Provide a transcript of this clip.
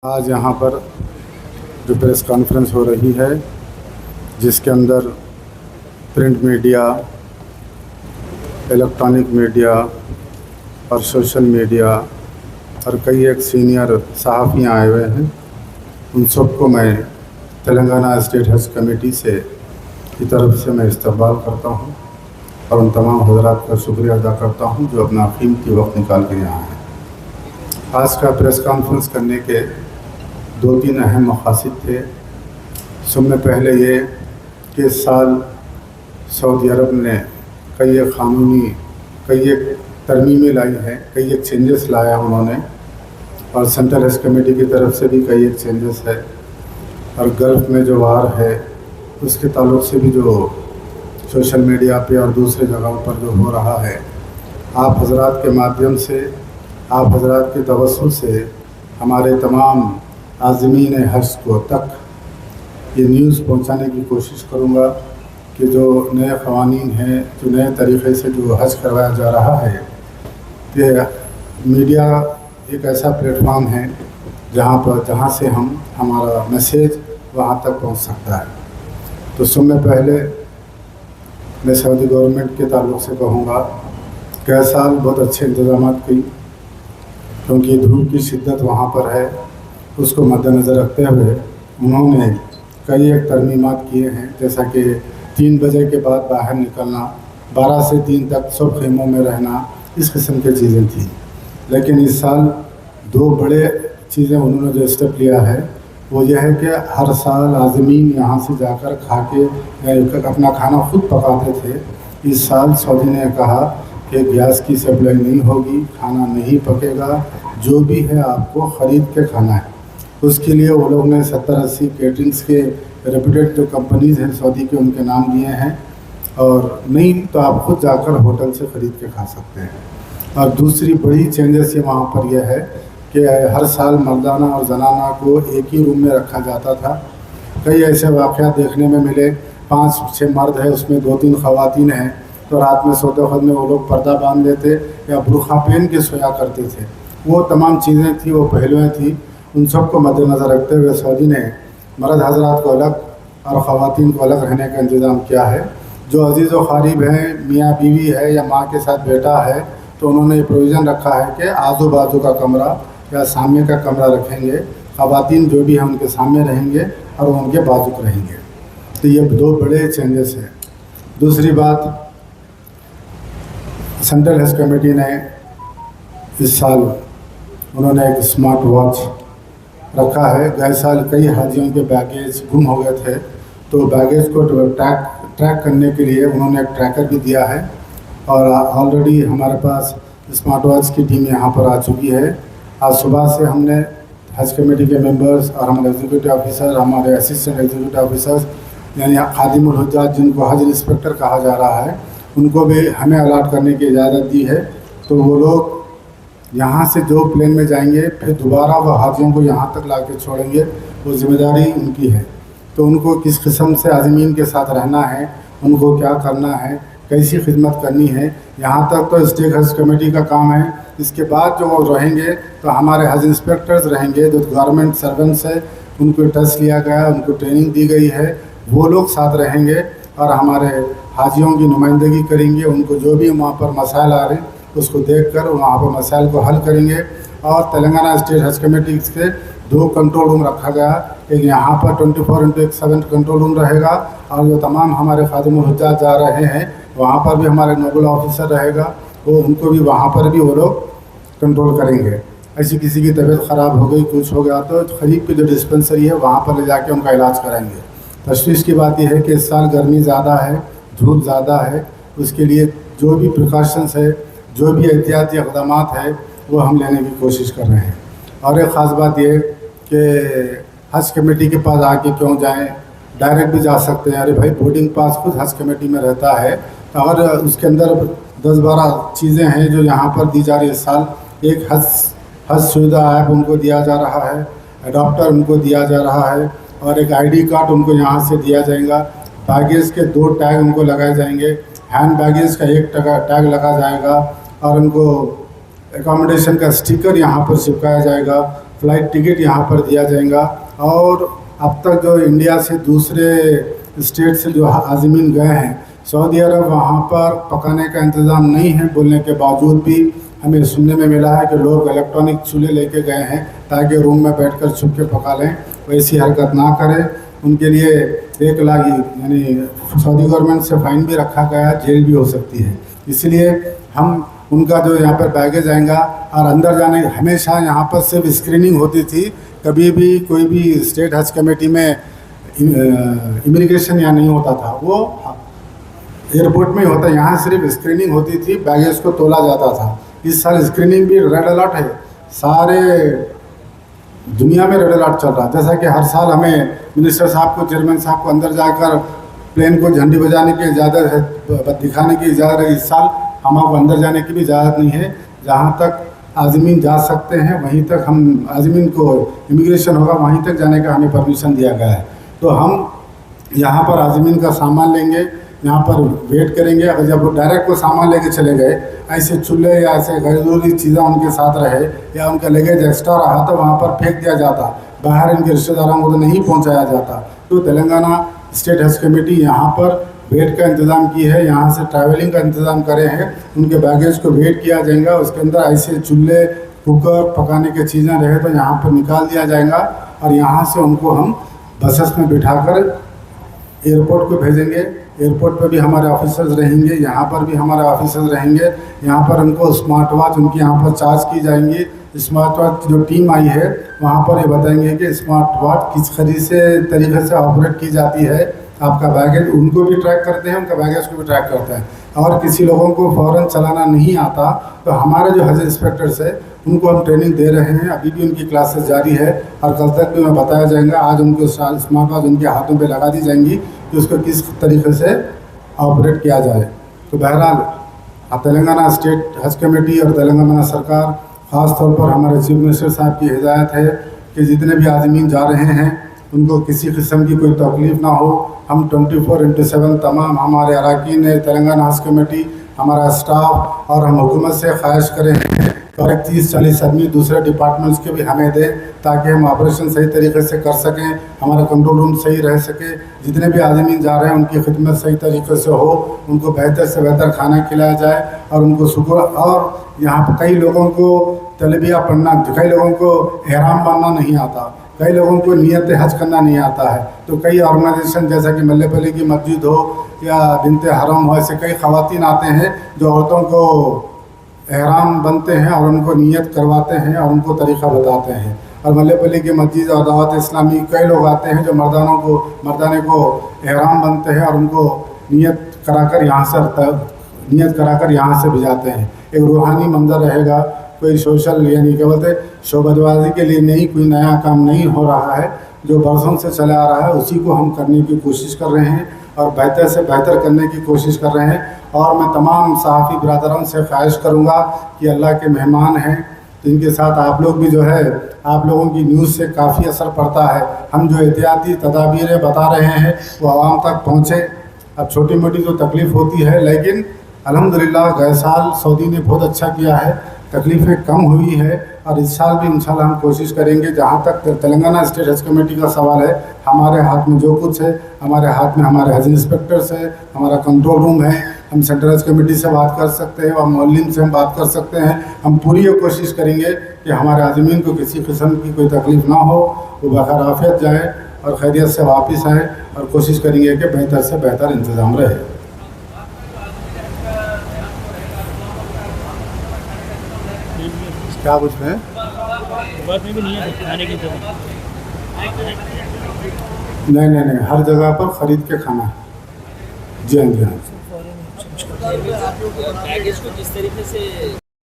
आज यहाँ पर जो प्रेस कॉन्फ्रेंस हो रही है, जिसके अंदर प्रिंट मीडिया, इलेक्ट्रॉनिक मीडिया और सोशल मीडिया और कई एक सीनियर सहाफ़ियाँ आए हुए हैं, उन सबको मैं तेलंगाना स्टेट हज कमेटी से की तरफ से मैं इस्तकबाल करता हूँ और उन तमाम हज़रात का शुक्रिया अदा करता हूँ जो अपना कीमती वक्त निकाल के यहाँ हैं। आज का प्रेस कॉन्फ्रेंस करने के दो तीन अहम मक़ासिद थे। सबसे पहले ये कि इस साल सऊदी अरब ने कई एक तरमीमें लाई हैं, कई एक चेंजेस लाया उन्होंने, और सेंट्रल हज कमेटी की तरफ से भी कई एक चेंजेस है, और गल्फ़ में जो वार है उसके ताल्लुक़ से भी जो सोशल मीडिया पे और दूसरे जगहों पर जो हो रहा है, आप हज़रात के माध्यम से, आप हज़रात के तवस्सुल से हमारे तमाम आज़मीन हज को तक ये न्यूज़ पहुंचाने की कोशिश करूंगा कि जो नए क़वानीन हैं, जो नए तरीक़े से जो हज करवाया जा रहा है, कि मीडिया एक ऐसा प्लेटफॉर्म है जहां से हमारा मैसेज वहां तक पहुंच सकता है। तो सबसे पहले मैं सऊदी गवर्नमेंट के ताल्लुक़ से कहूँगा कि इस साल बहुत अच्छे इंतज़ाम की, क्योंकि धूप की शिद्दत वहाँ पर है, उसको मद्देनज़र रखते हुए उन्होंने कई एक तरमीमात किए हैं, जैसा कि 3 बजे के बाद बाहर निकलना, 12 से 3 तक सब खेमों में रहना, इस किस्म की चीज़ें थी। लेकिन इस साल 2 बड़े चीज़ें उन्होंने जो स्टेप लिया है वो यह है कि हर साल आज़मीन यहाँ से जाकर खा के अपना खाना खुद पकाते थे। इस साल सऊदी ने कहा कि गैस की सप्लाई नहीं होगी, खाना नहीं पकेगा, जो भी है आपको ख़रीद के खाना है। उसके लिए वो लोग ने 70-80 केटरिंग्स के रेप्यूटेड जो कंपनीज़ हैं सऊदी के, उनके नाम दिए हैं, और नहीं तो आप खुद जाकर होटल से ख़रीद के खा सकते हैं। और दूसरी बड़ी चेंजेस ये वहाँ पर यह है कि हर साल मर्दाना और जनाना को एक ही रूम में रखा जाता था। कई ऐसे वाक़यात देखने में मिले, 5-6 मर्द है, उसमें 2-3 ख़वातीन हैं, तो रात में सोते वक्त में वो लोग पर्दा बांध लेते या बुरखा पहन के सोया करते थे। वो तमाम चीज़ें थी, वो पहलुएँ थी, उन सब को मद्देनज़र रखते हुए सऊदी ने मर्द हज़रात को अलग और ख़वातीन को अलग रहने का इंतज़ाम किया है। जो अजीज़ व क़रीब हैं, मियाँ बीवी है या माँ के साथ बेटा है, तो उन्होंने ये प्रोविज़न रखा है कि आजू बाजू का कमरा या सामने का कमरा रखेंगे, ख़वातीन जो भी हैं उनके सामने रहेंगे और वो उनके बाजू रहेंगे। तो ये 2 बड़े चेंजेस हैं। दूसरी बात, सेंट्रल हज कमेटी ने इस साल उन्होंने एक स्मार्ट वॉच रखा है। गए साल कई हाजियों के बैगेज गुम हो गए थे, तो बैगेज को ट्रैक करने के लिए उन्होंने एक ट्रैकर भी दिया है, और ऑलरेडी हमारे पास स्मार्ट वॉच की टीम यहाँ पर आ चुकी है। आज सुबह से हमने हज कमेटी के मेंबर्स और हमारे एग्जीक्यूटिव ऑफिसर, हमारे असिस्टेंट एग्जीक्यूटिव ऑफिसर्स, यानी खादिमुल हुज्जाज जिनको हज इंस्पेक्टर कहा जा रहा है, उनको भी हमें अलॉट करने की इजाज़त दी है। तो वो लोग यहाँ से जो प्लेन में जाएंगे फिर दोबारा वो हाजियों को यहाँ तक ला के छोड़ेंगे, वो जिम्मेदारी उनकी है। तो उनको किस किस्म से आज़मीन के साथ रहना है, उनको क्या करना है, कैसी खिदमत करनी है, यहाँ तक तो स्टेट हज कमेटी का काम है। इसके बाद जो वो रहेंगे तो हमारे हज इंस्पेक्टर्स रहेंगे, जो गवर्नमेंट सर्वेंट्स है, उनको टेस्ट लिया गया, उनको ट्रेनिंग दी गई है, वो लोग साथ रहेंगे और हमारे हाजियों की नुमाइंदगी करेंगे। उनको जो भी वहाँ पर मसाइल आ रहे हैं उसको देखकर वहाँ पर मसाइल को हल करेंगे। और तेलंगाना स्टेट हज कमेटी के 2 कंट्रोल रूम रखा गया, एक यहाँ पर 24/7 कंट्रोल रूम रहेगा, और जो तमाम हमारे खादिमुल हुज्जाज जा रहे हैं वहाँ पर भी हमारे नोबल ऑफिसर रहेगा, वो उनको भी वहाँ पर भी वो लोग कंट्रोल करेंगे। ऐसी किसी की तबीयत ख़राब हो गई, कुछ हो गया, तो करीब की जो डिस्पेंसरी है वहाँ पर ले जाके उनका इलाज कराएंगे। तशवीश की बात यह है कि इस साल गर्मी ज़्यादा है, धूप ज़्यादा है, उसके लिए जो भी प्रिकॉशंस है, जो भी एहतियाती इक़दामात है, वो हम लेने की कोशिश कर रहे हैं। और एक ख़ास बात यह कि हज कमेटी के पास आके क्यों जाएं, डायरेक्ट भी जा सकते हैं। अरे भाई, बोर्डिंग पास खुद हज कमेटी में रहता है, और उसके अंदर 10-12 चीज़ें हैं जो यहाँ पर दी जा रही है इस साल। एक हज सुविधा ऐप उनको दिया जा रहा है, अडॉप्टर उनको दिया जा रहा है, और एक ID कार्ड उनको यहाँ से दिया जाएगा। बैगेज के 2 टैग उनको लगाए जाएंगे, हैंड बैगेज का 1 टैग लगा जाएगा, और उनको एकोमोडेशन का स्टिकर यहाँ पर चिपकाया जाएगा। फ़्लाइट टिकट यहाँ पर दिया जाएगा। और अब तक जो इंडिया से दूसरे स्टेट से जो आज़मीन गए हैं सऊदी अरब, वहाँ पर पकाने का इंतज़ाम नहीं है बोलने के बावजूद भी हमें सुनने में मिला है कि लोग इलेक्ट्रॉनिक चूल्हे लेके गए हैं ताकि रूम में बैठकर छुप के पका लें। वैसी हरकत ना करें। उनके लिए 1 लाख यानी सऊदी गवर्नमेंट से फ़ाइन भी रखा गया है, जेल भी हो सकती है। इसलिए हम उनका जो यहाँ पर बैगेज आएगा और अंदर जाने हमेशा यहाँ पर सिर्फ स्क्रीनिंग होती थी। कभी भी कोई भी स्टेट हज कमेटी में इमिग्रेशन यहाँ नहीं होता था, वो एयरपोर्ट में ही होता। यहाँ सिर्फ स्क्रीनिंग होती थी, बैगेज को तोला जाता था। इस साल स्क्रीनिंग भी रेड अलर्ट है, सारे दुनिया में रेड अलर्ट चल रहा है। जैसा कि हर साल हमें मिनिस्टर साहब को, चेयरमैन साहब को अंदर जाकर प्लेन को झंडी बजाने की इजाज़त है, दिखाने की इजाज़त है। इस साल हमारे अंदर जाने की भी इजाज़त नहीं है। जहाँ तक आज़मीन जा सकते हैं वहीं तक हम आज़मीन को इमिग्रेशन होगा वहीं तक जाने का हमें परमिशन दिया गया है। तो हम यहाँ पर आज़मीन का सामान लेंगे, यहाँ पर वेट करेंगे। अगर जब वो डायरेक्ट को सामान लेके चले गए, ऐसे चूल्हे या ऐसे ज़रूरी चीज़ें उनके साथ रहे या उनका लगेज एक्स्ट्रा रहा तो वहाँ पर फेंक दिया जाता, बाहर इनके रिश्तेदारों को तो नहीं पहुँचाया जाता। तो तेलंगाना स्टेट हज कमेटी यहाँ पर वेट का इंतज़ाम की है, यहाँ से ट्रैवलिंग का इंतज़ाम करे हैं। उनके बैगेज को वेट किया जाएगा, उसके अंदर ऐसे चूल्हे, कुकर, पकाने की चीज़ें रहे तो यहाँ पर निकाल दिया जाएगा और यहाँ से उनको हम बसेस में बिठाकर एयरपोर्ट को भेजेंगे। एयरपोर्ट पर भी हमारे ऑफिसर्स रहेंगे, यहाँ पर भी हमारे ऑफिसर्स रहेंगे। यहाँ पर उनको स्मार्ट वॉच उनकी यहाँ पर चार्ज की जाएंगी। स्मार्ट वॉच जो टीम आई है वहाँ पर ये बताएंगे कि स्मार्ट वॉच किस तरीके से ऑपरेट की जाती है। आपका बैगेज उनको भी ट्रैक करते हैं, उनका बैगेज को भी ट्रैक करते हैं। और किसी लोगों को फ़ौरन चलाना नहीं आता तो हमारे जो हज इंस्पेक्टर्स है उनको हम ट्रेनिंग दे रहे हैं। अभी भी उनकी क्लासेस जारी है और कल तक भी मैं बताया जाएगा। आज उनको स्मार्ट वॉच उनके हाथों पे लगा दी जाएंगी कि उसको किस तरीके से ऑपरेट किया जाए। तो बहरहाल तेलंगाना स्टेट हज कमेटी और तेलंगाना सरकार, ख़ास तौर पर हमारे चीफ मिनिस्टर साहब की हिदायत है कि जितने भी आज़मीन जा रहे हैं उनको किसी किस्म की कोई तकलीफ़ ना हो। हम 24/7 तमाम हमारे अरकान तेलंगाना हज कमेटी, हमारा स्टाफ और हम हुकूमत से ख्वाहिश करें और 30-40 आदमी दूसरे डिपार्टमेंट्स के भी हमें दें ताकि हम ऑपरेशन सही तरीके से कर सकें, हमारा कंट्रोल रूम सही रह सके। जितने भी आदमी जा रहे हैं उनकी खिदमत सही तरीके से हो, उनको बेहतर से बेहतर खाना खिलाया जाए और उनको शुक्र। और यहाँ पर कई लोगों को तलबिया पढ़ना, कई लोगों को एहराम बांधना नहीं आता, कई लोगों को नियत हज करना नहीं आता है। तो कई ऑर्गेनाइजेशन जैसा कि मल्लेपल्ली की मस्जिद हो या बिनते हरम हो, ऐसे कई ख़वातीन आते हैं जो औरतों को एहराम बनते हैं और उनको नियत करवाते हैं और उनको तरीक़ा बताते हैं। और मल्लेपल्ली की मस्जिद और दावत इस्लामी कई लोग आते हैं जो मर्दाने को एहराम बनते हैं और उनको नियत कराकर यहाँ से भिजाते हैं। एक रूहानी मंजर रहेगा। कोई सोशल यानी क्या बोलते शोबाजबाजी के लिए नहीं, कोई नया काम नहीं हो रहा है। जो बरसों से चला आ रहा है उसी को हम करने की कोशिश कर रहे हैं और बेहतर से बेहतर करने की कोशिश कर रहे हैं। और मैं तमाम सहाफ़ी बिरादरों से ख्वाहिश करूँगा कि अल्लाह के मेहमान हैं तो इनके साथ आप लोग भी जो है, आप लोगों की न्यूज़ से काफ़ी असर पड़ता है। हम जो एहतियाती तदाबीरें बता रहे हैं वो आवाम तक पहुँचे। अब छोटी मोटी जो तकलीफ़ होती है, लेकिन अल्हम्दुलिल्लाह गए साल सऊदी ने बहुत अच्छा किया है, तकलीफ़ें कम हुई है और इस साल भी इंशाल्लाह हम कोशिश करेंगे। जहाँ तक तेलंगाना स्टेट हज कमेटी का सवाल है, हमारे हाथ में जो कुछ है, हमारे हाथ में हमारे हज इंस्पेक्टर्स है, हमारा कंट्रोल रूम है, हम सेंट्रल हज कमेटी से बात कर सकते हैं और मोहल्लिन से हम बात कर सकते हैं। हम पूरी ये कोशिश करेंगे कि हमारे आज़मीन को किसी किस्म की कोई तकलीफ़ ना हो, वो बखैर आफियत जाए और खैरियत से वापस आए और कोशिश करेंगे कि बेहतर से बेहतर इंतज़ाम रहे। क्या कुछ है बात में भी नहीं है खाने की तो नहीं, हर जगह पर ख़रीद के खाना है। जी हाँ, जी हाँ। बैगेज को किस तरीके से